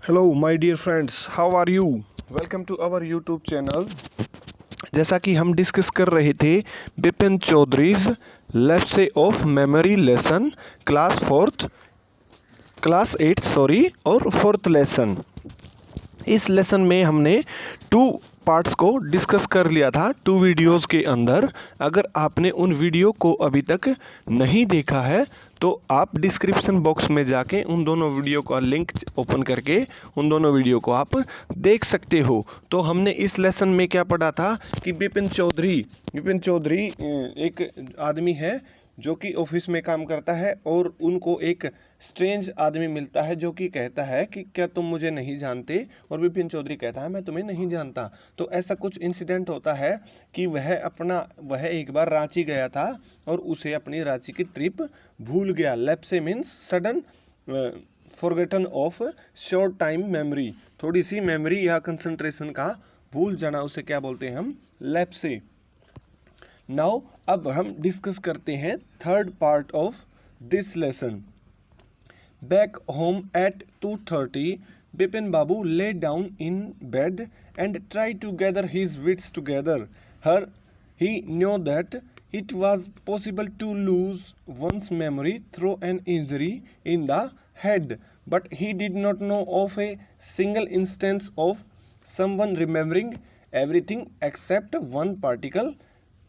Hello my dear friends, how are you? Welcome to our YouTube channel. जैसा कि हम discuss कर रहे थे Bipin Choudhury's lapse of memory lesson class 8 और फोर्थ लेसन। इस लेसन में हमने 2 पार्ट्स को डिस्कस कर लिया था 2 वीडियोस के अंदर। अगर आपने उन वीडियो को अभी तक नहीं देखा है तो आप डिस्क्रिप्शन बॉक्स में जाके उन दोनों वीडियो का लिंक ओपन करके उन दोनों वीडियो को आप देख सकते हो। तो हमने इस लेसन में क्या पढ़ा था कि बिपिन चौधरी एक आदमी है जो कि ऑफिस में काम करता है और उनको एक स्ट्रेंज आदमी मिलता है जो कि कहता है कि क्या तुम मुझे नहीं जानते, और बिपिन चौधरी कहता है मैं तुम्हें नहीं जानता। तो ऐसा कुछ इंसिडेंट होता है कि वह एक बार रांची गया था और उसे अपनी रांची की ट्रिप भूल गया। Lapse means sudden forgotten of short time memory, थोड़ी सी मेमोरी या कंसंट्रेशन का भूल जाना, उसे क्या बोलते हैं हम? लैप्से। नाउ अब हम डिस्कस करते हैं third part of this lesson. Back home at 2:30 Bipin Babu lay down in bed and tried to gather his wits together. He knew that it was possible to lose one's memory through an injury in the head, but he did not know of a single instance of someone remembering everything except one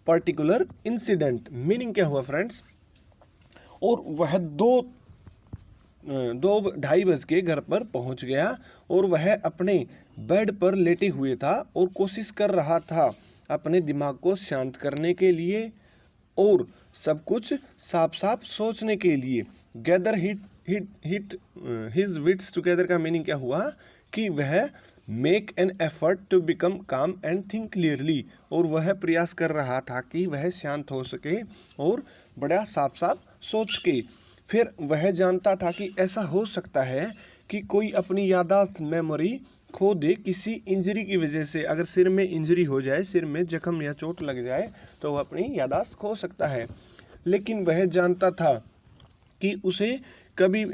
particular incident. Meaning क्या हुआ friends? और वह 2:30 के घर पर पहुंच गया और वह अपने बेड पर लेटे हुए था और कोशिश कर रहा था अपने दिमाग को शांत करने के लिए और सब कुछ साफ साफ सोचने के लिए। गैदर हिज विट्स टुगेदर का मीनिंग क्या हुआ कि वह make an effort to become calm and think clearly, और वह प्रयास कर रहा था कि वह शांत हो सके और बड़ा साफ साफ सोच के। फिर वह जानता था कि ऐसा हो सकता है कि कोई अपनी याददाश्त मेमोरी खो दे किसी इंजरी की वजह से। अगर सिर में इंजरी हो जाए, सिर में जख्म या चोट लग जाए तो वह अपनी याददाश्त खो सकता है। लेकिन वह जानता था कि उसे कभी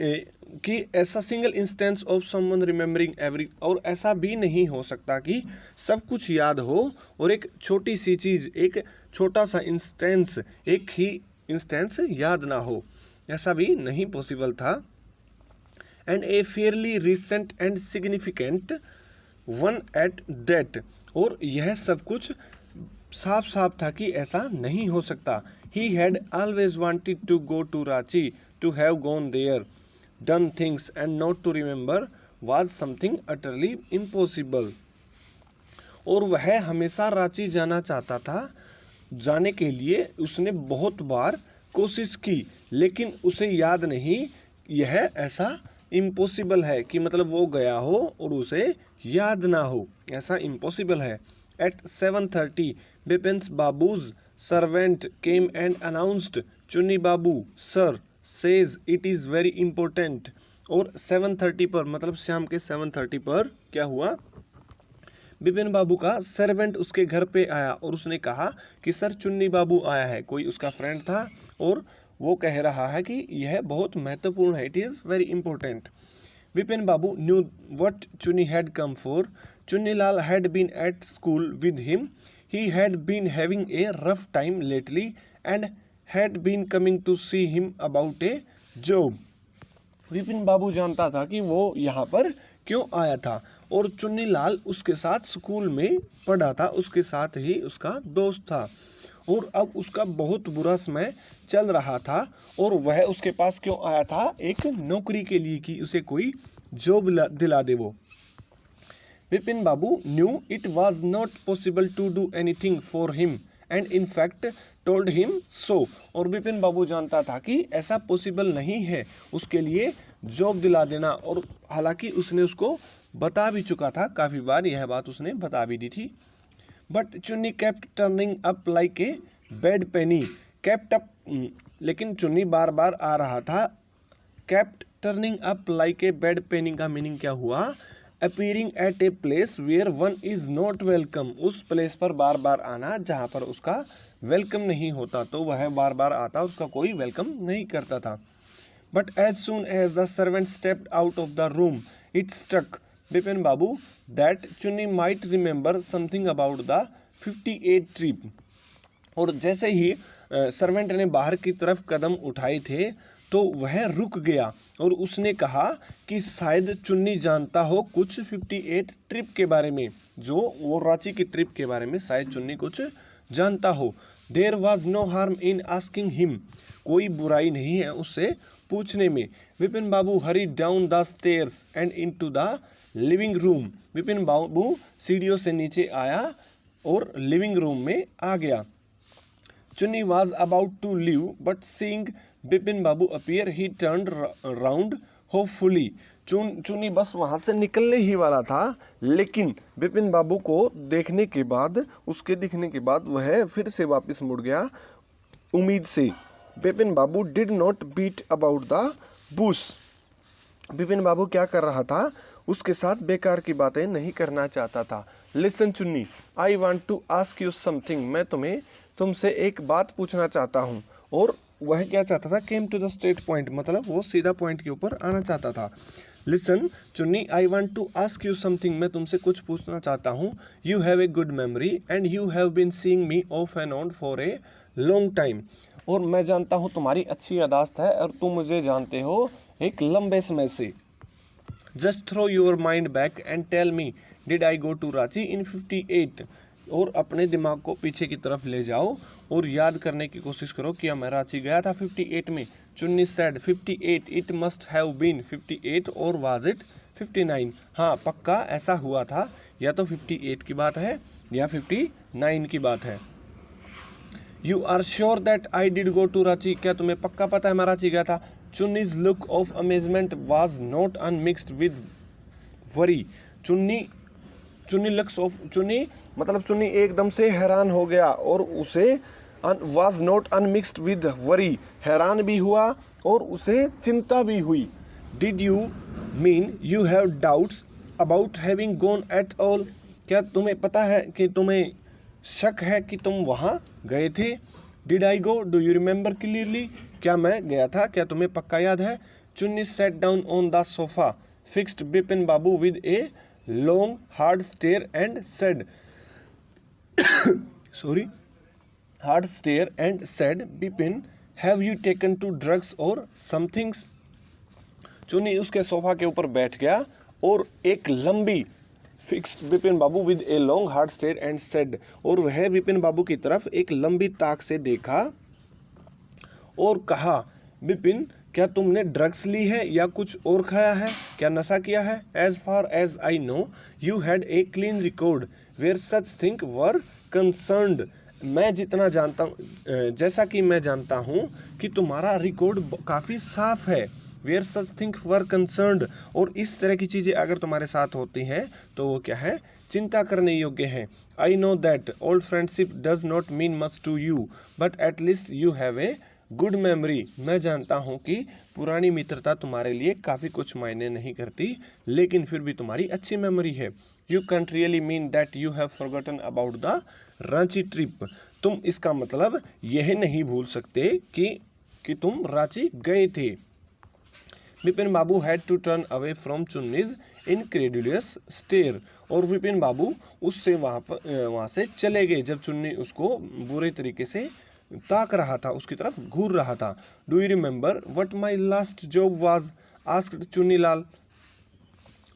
कि ऐसा single instance of someone remembering every, और ऐसा भी नहीं हो सकता कि सब कुछ याद हो और एक छोटी सी चीज़, एक छोटा सा इंस्टेंस, एक ही इंस्टेंस याद ना हो, ऐसा भी नहीं पॉसिबल था। And A Fairlie recent and significant one at that, और यह सब कुछ साफ साफ था कि ऐसा नहीं हो सकता। He had always wanted to go to Ranchi, to have gone there, done things and not to remember was something utterly impossible. और वह हमेशा रांची जाना चाहता था। जाने के लिए उसने बहुत बार कोशिश की लेकिन उसे याद नहीं। यह ऐसा इम्पॉसिबल है कि मतलब वो गया हो और उसे याद ना हो, ऐसा इम्पॉसिबल है। At 7:30 Bipin's Babu's servant came and announced, Chunni Babu, sir, says it is very important. और 7:30 पर मतलब शाम के 7:30 पर क्या हुआ? बिपिन बाबू का सर्वेंट उसके घर पे आया और उसने कहा कि सर चुन्नी बाबू आया है। कोई उसका फ्रेंड था और वो कह रहा है कि यह बहुत महत्वपूर्ण है, it is very important. Bipin Babu knew what Chunni had come for. Chunnilal had been at school with him. He had been having a rough time lately and had been coming to see him about a job. Vipin Babu जानता था कि वो यहाँ पर क्यों आया था और चुन्नीलाल उसके साथ स्कूल में पढ़ा था, उसके साथ ही उसका दोस्त था और अब उसका बहुत बुरा समय चल रहा था और वह उसके पास क्यों आया था? एक नौकरी के लिए कि उसे कोई जॉब दिला दे वो। Bipin Babu knew it was not possible to do anything for him and in fact told him so. और बिपिन बाबू जानता था कि ऐसा पॉसिबल नहीं है उसके लिए जॉब दिला देना, और हालांकि उसने उसको बता भी चुका था, काफ़ी बार यह बात उसने बता भी दी थी। बट चुन्नी kept turning up like a bed penny. kept up, लेकिन चुन्नी बार बार आ रहा था। kept turning up like a bed penny का मीनिंग क्या हुआ? Appearing at a place where one is not welcome, उस प्लेस पर बार बार आना जहाँ पर उसका वेलकम नहीं होता, तो वह बार बार आता, उसका कोई वेलकम नहीं करता था। But as soon as the servant stepped out of the room it struck Bipin Babu that Chunni might remember something about the 58 trip. और जैसे ही सर्वेंट ने बाहर की तरफ कदम उठाए थे तो वह रुक गया और उसने कहा कि शायद चुन्नी जानता हो कुछ 58 ट्रिप के बारे में, जो वो रांची की ट्रिप के बारे में शायद चुन्नी कुछ जानता हो। There was no harm in asking him, कोई बुराई नहीं है उससे पूछने में। Vipin Babu hurried down the stairs and into the living room. Vipin Babu सीढ़ियों से नीचे आया और लिविंग रूम में आ गया। चुन्नी was about to leave, but seeing Bipin Babu appear, he turned round hopefully. चुन्नी बस वहाँ से निकलने ही वाला था, लेकिन बिपिन बाबू को देखने के बाद, उसके दिखने के बाद वह फिर से वापस मुड़ गया उम्मीद से। बिपिन बाबू did not beat about the bush. Bipin बाबू क्या कर रहा था, उसके साथ बेकार की बातें नहीं करना चाहता था। Listen Chunni, I want to ask you something, मैं तुमसे एक बात पूछना चाहता हूँ। और वह क्या चाहता था, came to the straight point, मतलब वो सीधा पॉइंट के ऊपर आना चाहता था। Listen Chunni, I want to ask you something, मैं तुमसे कुछ पूछना चाहता हूँ। You have a good memory and you have been seeing me off and on for a long time. और मैं जानता हूँ तुम्हारी अच्छी याददाश्त है और तुम मुझे जानते हो एक लंबे समय से। Just throw your mind back and tell me, did I go to Ranchi in 58? और अपने दिमाग को पीछे की तरफ ले जाओ और याद करने की कोशिश करो, क्या मैं रांची गया था 58 में? Chunni said 58, it must have been 58 और वाज इट 59? हाँ पक्का ऐसा हुआ था, या तो 58 की बात है या 59 की बात है। You are sure that I did go to Ranchi, क्या तुम्हें पक्का पता है मैं रांची गया था? Chunni's look of amazement was not unmixed with worry. Chunni एकदम से हैरान हो गया और उसे was not unmixed with worry, हैरान भी हुआ और उसे चिंता भी हुई। Did you mean you have doubts about having gone at all, क्या तुम्हें पता है कि तुम्हें शक है कि तुम वहाँ गए थे? Did I go, do you remember clearly, क्या मैं गया था, क्या तुम्हें पक्का याद है? चुन्नी sat down on the sofa, fixed Bipin Babu with A long hard stare and said Bipin, have you taken to drugs or something? चुन्नी उसके सोफा के ऊपर बैठ गया और एक लंबी fixed Bipin Babu with a long hard stare and said, और वह बिपिन बाबू की तरफ एक लंबी ताक से देखा और कहा, बिपिन क्या तुमने ड्रग्स ली है या कुछ और खाया है, क्या नशा किया है? As far as I know you had a clean record where such thing were concerned. मैं जितना जानता हूँ, जैसा कि मैं जानता हूँ कि तुम्हारा रिकॉर्ड काफ़ी साफ है। Where such thing were concerned, और इस तरह की चीज़ें अगर तुम्हारे साथ होती हैं तो वो क्या है, चिंता करने योग्य है। I know that old friendship does not mean much to you but at least you have a good memory. मैं जानता हूँ कि पुरानी मित्रता तुम्हारे लिए काफ़ी कुछ मायने नहीं करती, लेकिन फिर भी तुम्हारी अच्छी मेमोरी है। You can't really mean that you have forgotten about the Ranchi trip, तुम इसका मतलब यह नहीं भूल सकते कि तुम रांची गए थे। Bipin Babu had to turn away from Chunni's incredulous stare, और विपिन बाबू उससे वहाँ से चले गए जब चुन्नी उसको बुरे तरीके से ताक रहा था, उसकी तरफ घूर रहा था। Do you remember what my last job was, asked Chunnilal,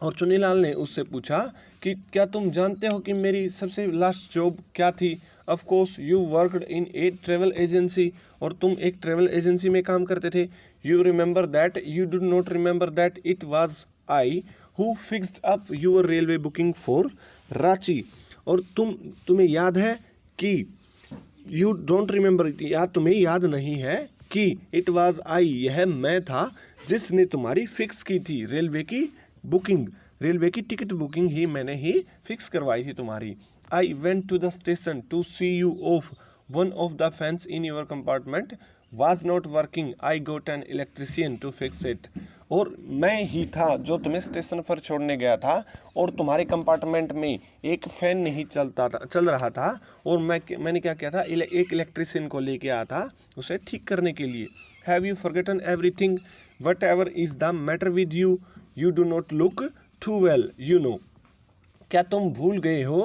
और चुन्नीलाल ने उससे पूछा कि क्या तुम जानते हो कि मेरी सबसे लास्ट जॉब क्या थी? Of course you worked in a travel agency, और तुम एक ट्रेवल एजेंसी में काम करते थे। You remember that, you do not remember that it was I who fixed up your railway booking for Ranchi, और तुम्हें याद है कि यू डोंट रिमेंबर, या तुम्हें याद नहीं है कि इट वाज आई, यह मैं था जिसने तुम्हारी फिक्स की थी रेलवे की बुकिंग, रेलवे की टिकट बुकिंग ही मैंने ही फिक्स करवाई थी तुम्हारी। I went to the station to see you off, one of the fans in your compartment was not working, I got an electrician to fix it, और मैं ही था जो तुम्हें स्टेशन पर छोड़ने गया था और तुम्हारे कंपार्टमेंट में एक फ़ैन नहीं चल रहा था, और मैंने क्या किया था, एक इलेक्ट्रिशियन को लेके आया था उसे ठीक करने के लिए। Have you forgotten everything, whatever is the matter with you, you do not look too well you know. क्या तुम भूल गए हो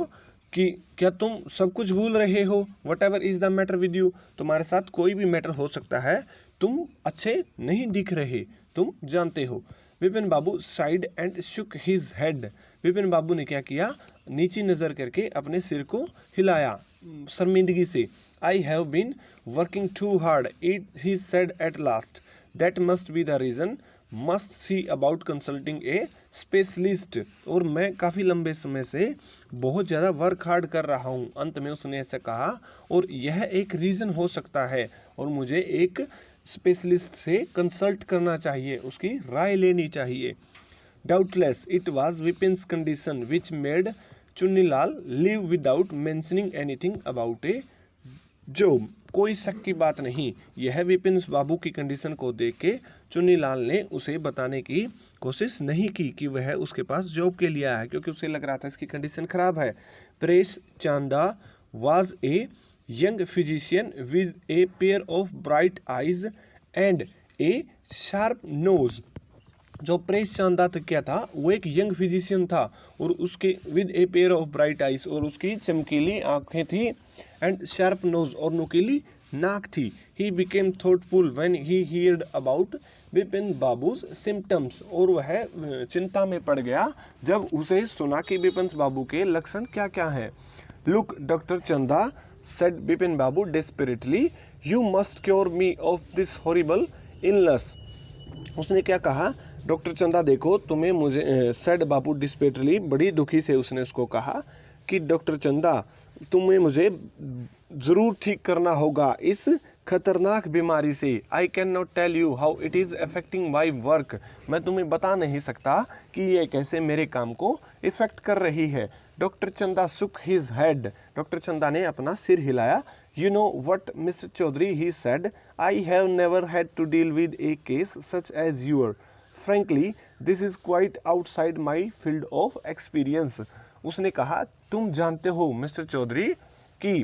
कि क्या तुम सब कुछ भूल रहे हो? What ever is the matter with you, तुम्हारे साथ कोई भी मैटर हो सकता है, तुम अच्छे नहीं दिख रहे, तुम जानते हो। Vipin Babu sighed and shook his head, Vipin Babu ने क्या किया, नीची नजर करके अपने सिर को हिलाया शर्मिंदगी से। I have been working too hard it he said at last, that must be the reason, must see about consulting a specialist, और मैं काफ़ी लंबे समय से बहुत ज़्यादा वर्क हार्ड कर रहा हूँ, अंत में उसने ऐसा कहा, और यह एक रीज़न हो सकता है और मुझे एक स्पेशलिस्ट से कंसल्ट करना चाहिए, उसकी राय लेनी चाहिए। Doubtless it was Vipin's condition which made Chunnilal leave without mentioning anything about a job, कोई शक की बात नहीं, यह विपिन बाबू की कंडीशन को देख के चुन्नीलाल ने उसे बताने की कोशिश नहीं की कि वह उसके पास जॉब के लिए आया है, क्योंकि उसे लग रहा था इसकी कंडीशन खराब है। Paresh Chanda was a young physician with a pair of bright eyes and a sharp nose, जो प्रेस चांदा तक क्या था, वो एक यंग फिजिशियन था और उसके with a pair of bright eyes, और उसकी चमकीली आंखें थी, एंड शार्प नोज, और नुकीली नाक थी। He became thoughtful when he heard about Vipin babus symptoms, और वह चिंता में पड़ गया जब उसे सुना कि विपिन बाबू के लक्षण क्या क्या हैं। लुक डॉक्टर चंदा said Vipin Babu desperately, you must cure me of this horrible illness, उसने क्या कहा, डॉक्टर चंदा देखो तुम्हें मुझे सेड बाबू डिस्पेटली, बड़ी दुखी से उसने उसको कहा कि डॉक्टर चंदा तुम्हें मुझे ज़रूर ठीक करना होगा इस खतरनाक बीमारी से। I can not tell you how it is affecting my work, मैं तुम्हें बता नहीं सकता कि ये कैसे मेरे काम को इफेक्ट कर रही है। डॉक्टर चंदा सुक हिज हेड, डॉक्टर चंदा ने अपना सिर हिलाया। You know what, Mr. Chaudhary, he said, I have never had to deal with a case such as yours. Frankly, this is quite outside my field of experience. उसने कहा, तुम जानते हो मिस्टर चौधरी कि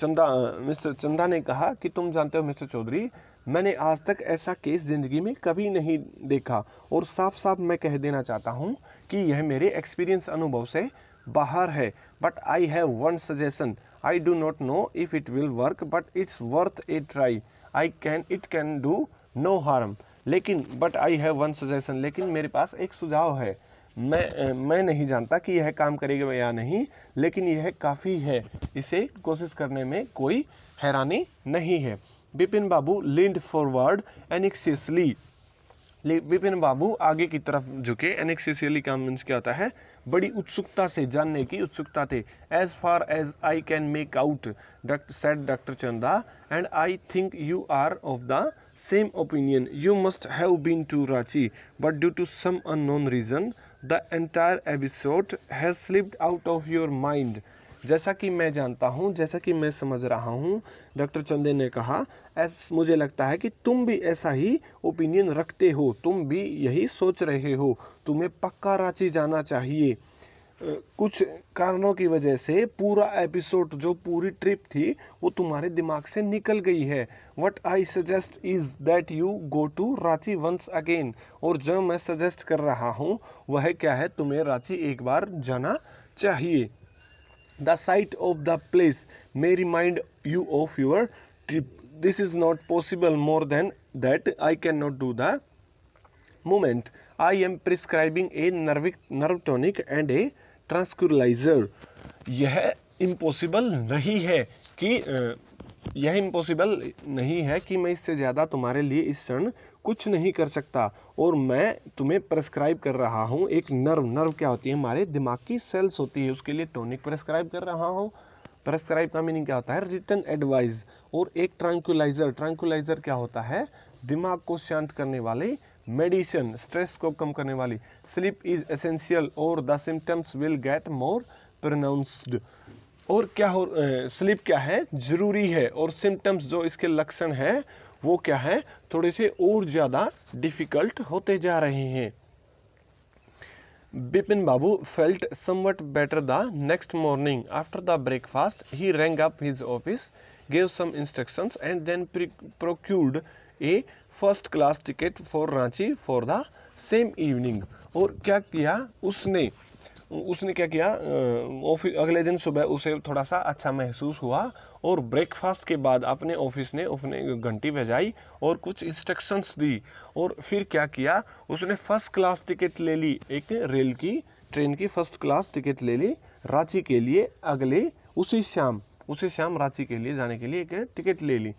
मिस्टर चंदा ने कहा कि तुम जानते हो मिस्टर चौधरी, मैंने आज तक ऐसा केस जिंदगी में कभी नहीं देखा, और साफ साफ मैं कह देना चाहता हूँ कि यह मेरे एक्सपीरियंस अनुभव से बाहर है। But I have one suggestion, I do not know if it will work, but it's worth a try. It can do no harm. लेकिन but I have one suggestion, लेकिन मेरे पास एक सुझाव है, मैं नहीं जानता कि यह काम करेगा या नहीं, लेकिन यह काफ़ी है, इसे कोशिश करने में कोई हैरानी नहीं है। विपिन बाबू leaned forward anxiously, विपिन बाबू आगे की तरफ झुके, एनेक्सियसली का मीन्स क्या होता है, बड़ी उत्सुकता से, जानने की उत्सुकता थे। As far as I can make out said doctor Chanda, and I think you are of the same opinion, you must have been to Ranchi, but due to some unknown reason the entire episode has slipped out of your mind. जैसा कि मैं जानता हूँ, जैसा कि मैं समझ रहा हूँ, डॉक्टर चंदे ने कहा, मुझे लगता है कि तुम भी ऐसा ही ओपिनियन रखते हो, तुम भी यही सोच रहे हो, तुम्हें पक्का रांची जाना चाहिए। कुछ कारणों की वजह से पूरा एपिसोड, जो पूरी ट्रिप थी, वो तुम्हारे दिमाग से निकल गई है। What I suggest is that you go to Ranchi once again, और जो मैं सजेस्ट कर रहा हूँ वह क्या है, तुम्हें रांची एक बार जाना चाहिए। The sight of the place may remind you of your trip. This is not possible more than that. I cannot do the moment. I am prescribing a nerve tonic and a tranquilizer. यह impossible नहीं है कि मैं इससे ज़्यादा तुम्हारे लिए इस क्षण कुछ नहीं कर सकता, और मैं तुम्हें प्रेस्क्राइब कर रहा हूँ एक नर्व क्या होती है, हमारे दिमाग की सेल्स होती है, उसके लिए टॉनिक प्रेस्क्राइब कर रहा हूँ। प्रेस्क्राइब का मीनिंग क्या होता है, रिटन एडवाइस, और एक ट्रैंक्विलाइजर क्या होता है, दिमाग को शांत करने वाली मेडिसिन, स्ट्रेस को कम करने वाली। स्लीप इज एसेंशियल और the symptoms will get more pronounced, और क्या हो, स्लीप क्या है, जरूरी है, और सिम्टम्स जो इसके लक्षण हैं वो क्या है, थोड़े से और ज़्यादा डिफ़िकल्ट होते जा रहे हैं। Bipin Babu felt somewhat better the next morning. After the breakfast, he rang up his office, gave some instructions, and then procured a first-class ticket for Ranchi for the same evening. और क्या किया उसने क्या किया, office अगले दिन सुबह उसे थोड़ा सा अच्छा महसूस हुआ और ब्रेकफास्ट के बाद अपने ऑफिस ने उसने घंटी बजाई और कुछ इंस्ट्रक्शंस दी। और फिर क्या किया, उसने फर्स्ट क्लास टिकट ले ली, एक रेल की ट्रेन की फर्स्ट क्लास टिकट ले ली रांची के लिए। अगले उसी शाम रांची के लिए जाने के लिए एक टिकट ले ली।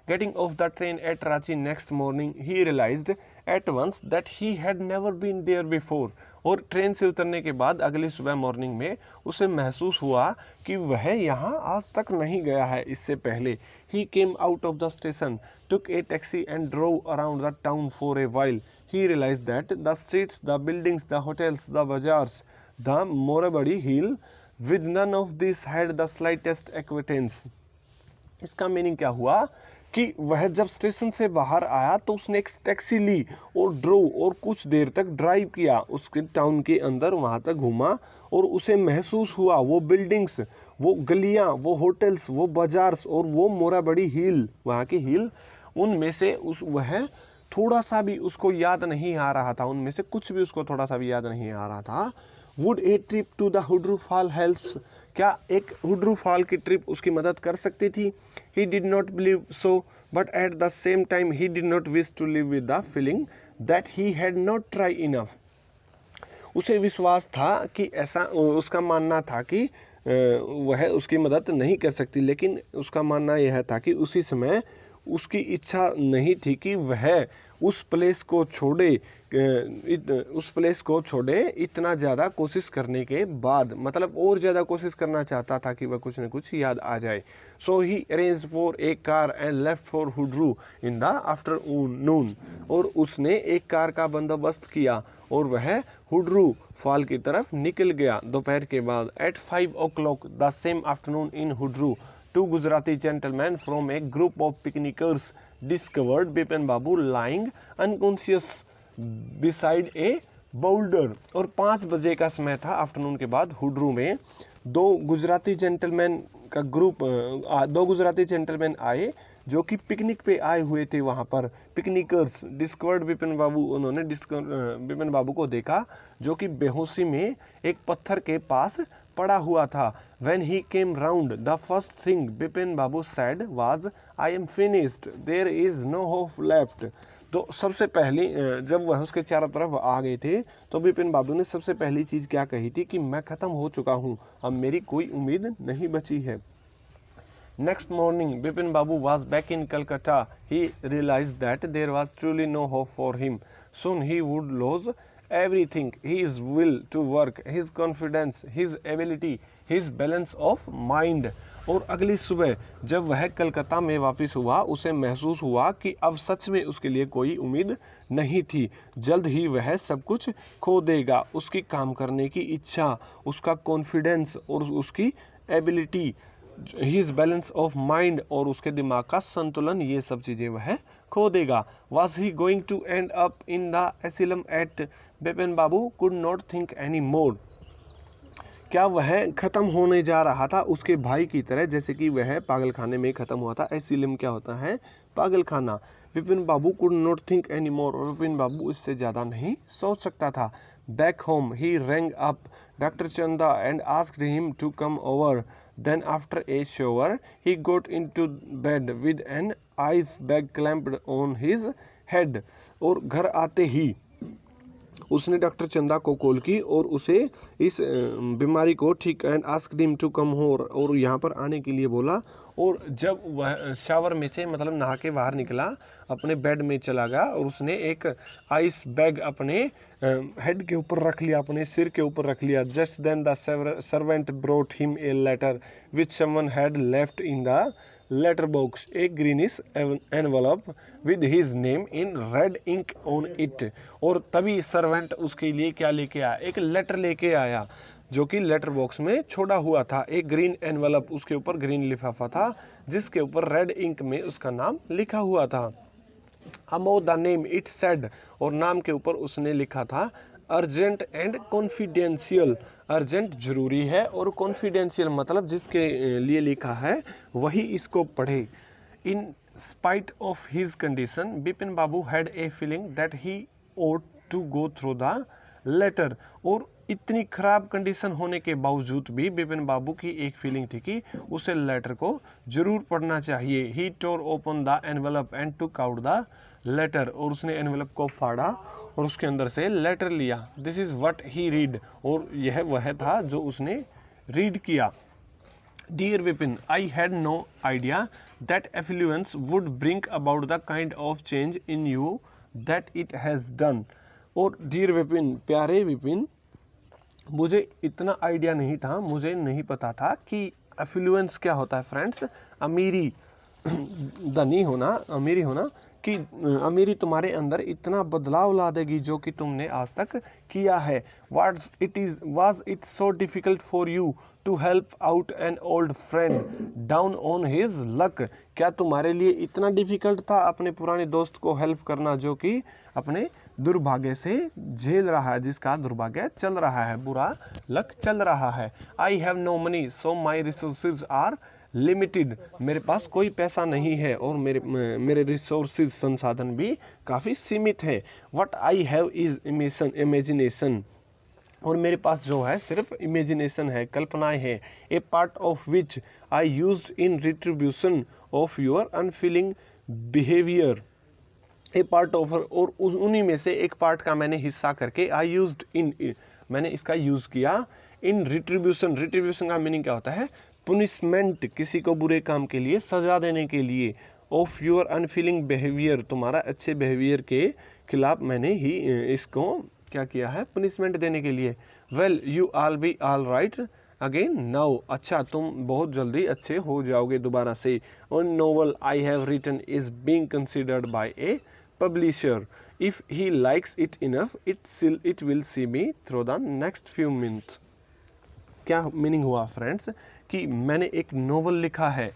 Getting off the train at Ranchi next morning, he realized at once that he had never been there before. और ट्रेन से उतरने के बाद अगली सुबह मॉर्निंग में उसे महसूस हुआ कि वह यहाँ आज तक नहीं गया है इससे पहले। He came out of the station, took a taxi and drove around the town for a while. He realized that the streets, the buildings, the hotels, the bazaars, the Morabadi hill, with none of these had the slightest acquaintance. इसका meaning क्या हुआ कि वह जब station से बाहर आया तो उसने एक टैक्सी ली और ड्रोव और कुछ देर तक ड्राइव किया, उसके टाउन के अंदर वहाँ तक घूमा और उसे महसूस हुआ वो बिल्डिंग्स, वो गलियाँ, वो होटल्स, वो बाजार्स और वो मोराबड़ी हिल, वहाँ की हिल, उनमें से वह थोड़ा सा भी उसको याद नहीं आ रहा था, उनमें से कुछ भी उसको थोड़ा सा भी याद नहीं आ रहा था। Would a trip to the Hundru fall helps, क्या एक हुड्रू फॉल की ट्रिप उसकी मदद कर सकती थी? He did not believe so, but at the same time he did not wish to live with the feeling that he had not tried enough. उसे विश्वास था कि ऐसा, उसका मानना था कि वह उसकी मदद नहीं कर सकती, लेकिन उसका मानना यह था कि उसी समय उसकी इच्छा नहीं थी कि वह उस प्लेस को छोड़े इतना ज़्यादा कोशिश करने के बाद, मतलब और ज़्यादा कोशिश करना चाहता था कि वह कुछ न कुछ याद आ जाए। So he arrange for a car and left for Hundru in the afternoon, और उसने एक कार का बंदोबस्त किया और वह हुड्रू फॉल की तरफ निकल गया दोपहर के बाद। At 5 o'clock the same afternoon in Hundru, two Gujarati gentlemen from a group of picnickers discovered Bipin Babu lying unconscious beside a boulder। और 5 बजे का समय था आफ्टरनून के बाद, हुड्रू में दो गुजराती जेंटलमैन आए जो कि पिकनिक पे आए हुए थे। वहाँ पर पिकनिकर्स डिस्कवर्ड बिपिन बाबू, उन्होंने बिपिन बाबू को देखा जो कि बेहोशी में एक पत्थर के पास पड़ा हुआ था। When he came round, the first thing Bipin Babu said was, I am finished, there is no hope left। तो सबसे पहली, जब वह उसके चारों तरफ आ गए थे तो बिपिन बाबू ने सबसे पहली चीज़ क्या कही थी कि मैं ख़त्म हो चुका हूँ, अब मेरी कोई उम्मीद नहीं बची है। Next morning, Bipin Babu was back in Calcutta. He realized that there was truly no hope for him. Soon he would lose everything: his will to work, his confidence, his ability, his balance of mind। और अगली सुबह जब वह कलकत्ता में वापस हुआ, उसे महसूस हुआ कि अब सच में उसके लिए कोई उम्मीद नहीं थी, जल्द ही वह सब कुछ खो देगा। उसकी काम करने की इच्छा, उसका कॉन्फिडेंस और उसकी ability, his balance of mind और उसके दिमाग का संतुलन, ये सब चीज़ें वह खो देगा। Was he going to end up in the asylum at, Bipin Babu could not think any more. क्या वह ख़त्म होने जा रहा था उसके भाई की तरह, जैसे कि वह पागल खाने में ख़त्म हुआ था। एसिलम क्या होता है? पागल खाना। Bipin Babu could not think any more, और बिपिन बाबू इससे ज़्यादा नहीं सोच सकता था। Back home he rang up doctor Chanda and asked him to come over. Then after a shower, he got into bed with an ice bag clamped on his head। और घर आते ही उसने डॉक्टर चंदा को कॉल की और उसे इस बीमारी को ठीक, and asked him to come over, और यहाँ पर आने के लिए बोला। और जब वह शावर में से, मतलब नहा के बाहर निकला, अपने बेड में चला गया और उसने एक आइस बैग अपने हेड के ऊपर रख लिया, अपने सिर के ऊपर रख लिया। Just then the servant brought him a letter which someone had left in the letter box, a greenish envelope with his name in red ink on it. और तभी सर्वेंट उसके लिए क्या लेके आया? एक लेटर लेके आया जो कि लेटर बॉक्स में छोड़ा हुआ था। एक ग्रीन एनवलप, उसके ऊपर ग्रीन लिफाफा था जिसके ऊपर रेड इंक में उसका नाम लिखा हुआ था। About the name it said, और नाम के ऊपर उसने लिखा था अर्जेंट एंड कॉन्फिडेंशियल। अर्जेंट जरूरी है और कॉन्फिडेंशियल मतलब जिसके लिए लिखा है वही इसको पढ़े। In spite of his condition, Bipin Babu had a feeling that he ought to go through the letter. और इतनी खराब कंडीशन होने के बावजूद भी विपिन बाबू की एक फीलिंग थी कि उसे लेटर को जरूर पढ़ना चाहिए। He tore open the envelope and took out the letter. और उसने एनवेलप को फाड़ा और उसके अंदर से लेटर लिया। This is what he read. और यह वह था जो उसने रीड किया। Dear Vipin, I had no idea that affluence would bring about the kind of change in you that it has done. और Dear Vipin, प्यारे विपिन, मुझे इतना आइडिया नहीं था, मुझे नहीं पता था कि एफ्लुएंस क्या होता है फ्रेंड्स, अमीरी, धनी होना, अमीरी होना, कि अमीरी तुम्हारे अंदर इतना बदलाव ला देगी जो कि तुमने आज तक किया है। Was it so difficult for you to help out an old friend down on his luck. क्या तुम्हारे लिए इतना डिफिकल्ट था अपने पुराने दोस्त को हेल्प करना जो कि अपने दुर्भाग्य से झेल रहा है, जिसका दुर्भाग्य चल रहा है, बुरा लक चल रहा है। I have no money so my resources are limited. मेरे पास कोई पैसा नहीं है और मेरे रिसोर्सेज, संसाधन भी काफ़ी सीमित है। What I have is imagination. और मेरे पास जो है सिर्फ इमेजिनेशन है, कल्पनाएं हैं। A part of which I used in retribution of your unfeeling behaviour. A part of, और उन्हीं में से एक पार्ट का मैंने हिस्सा करके आई यूज्ड इन, मैंने इसका यूज़ किया इन रिट्रीब्यूशन। रिट्रीब्यूशन का मीनिंग क्या होता है? पुनिशमेंट, किसी को बुरे काम के लिए सजा देने के लिए। ऑफ योर अनफीलिंग बिहेवियर, तुम्हारा अच्छे बिहेवियर के खिलाफ मैंने ही इसको क्या किया है? पनिशमेंट देने के लिए। Well you all be all right again now. अच्छा, तुम बहुत जल्दी अच्छे हो जाओगे दोबारा से। और novel I have written is being considered by a publisher. If he likes it enough it will see me through the next few months. क्या मीनिंग हुआ फ्रेंड्स? कि मैंने एक नोवेल लिखा है,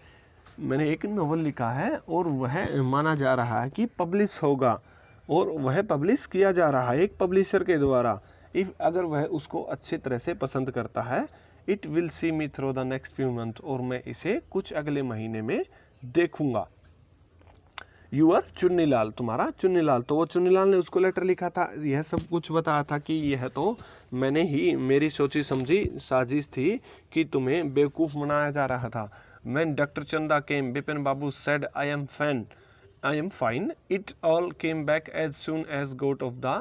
मैंने एक नोवेल लिखा है और वह माना जा रहा है कि पब्लिश होगा, और वह पब्लिश किया जा रहा है एक पब्लिशर के द्वारा। इफ़, अगर वह उसको अच्छे तरह से पसंद करता है, it will see me through the next few month, और मैं इसे कुछ अगले महीने में देखूंगा। यूअर चुन्नीलाल, तुम्हारा चुन्नीलाल। तो वो चुन्नीलाल ने उसको लेटर लिखा था, यह सब कुछ बताया था कि यह तो मैंने ही, मेरी सोची समझी साजिश थी कि तुम्हें बेवकूफ़ बनाया जा रहा था। When Dr. Chanda came, Bipin Babu said, I am fine. It all came back as soon as got off the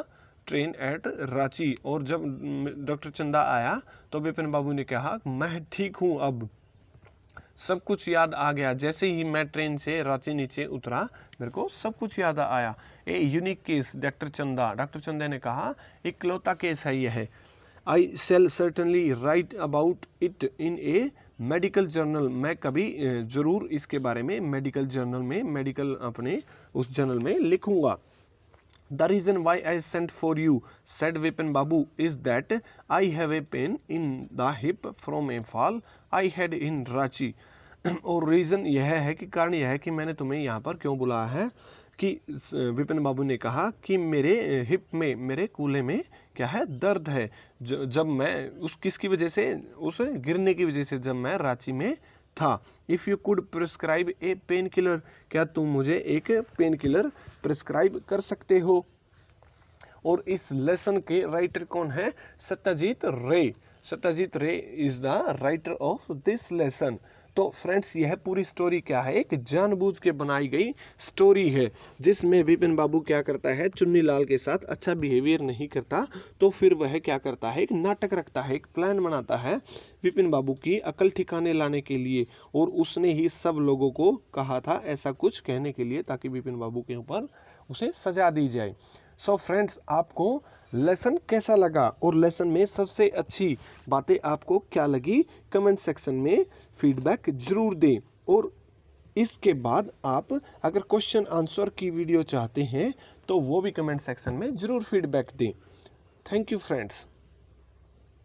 train at Ranchi. और जब डॉक्टर चंदा आया तो विपिन बाबू ने कहा, मैं ठीक हूँ अब, सब कुछ याद आ गया। जैसे ही मैं ट्रेन से रांची नीचे उतरा, मेरे को सब कुछ याद आया। ए यूनिक केस डॉक्टर चंदा ने कहा, एक लौता केस है यह। I shall certainly write about it in a medical journal. मैं कभी ज़रूर इसके बारे में मेडिकल जर्नल में, मेडिकल अपने उस जर्नल में लिखूंगा। The reason why I sent for you said Vipin Babu is that I have a pain in the hip from A fall I had in Ranchi. और रीज़न यह है कि, कारण यह है कि मैंने तुम्हें यहाँ पर क्यों बुलाया है, कि विपिन बाबू ने कहा कि मेरे हिप में, मेरे कूल्हे में क्या है? दर्द है। जब मैं उस किसकी वजह से, उस गिरने की वजह से, जब मैं रांची में था। If you could prescribe A pain killer, क्या तुम मुझे एक पेन किलर प्रिस्क्राइब कर सकते हो? और इस लेसन के राइटर कौन है? सत्यजीत रे। सत्यजीत रे is the writer of this lesson. तो फ्रेंड्स, यह पूरी स्टोरी क्या है? एक जानबूझ के बनाई गई स्टोरी है, जिसमें विपिन बाबू क्या करता है? चुन्नीलाल के साथ अच्छा बिहेवियर नहीं करता, तो फिर वह क्या करता है? एक नाटक रखता है, एक प्लान बनाता है विपिन बाबू की अकल ठिकाने लाने के लिए। और उसने ही सब लोगों को कहा था ऐसा कुछ कहने के लिए, ताकि विपिन बाबू के ऊपर उसे सजा दी जाए। सो फ्रेंड्स, आपको लेसन कैसा लगा और लेसन में सबसे अच्छी बातें आपको क्या लगी? कमेंट सेक्शन में फीडबैक जरूर दें। और इसके बाद आप अगर क्वेश्चन आंसर की वीडियो चाहते हैं तो वो भी कमेंट सेक्शन में ज़रूर फीडबैक दें। Thank you friends.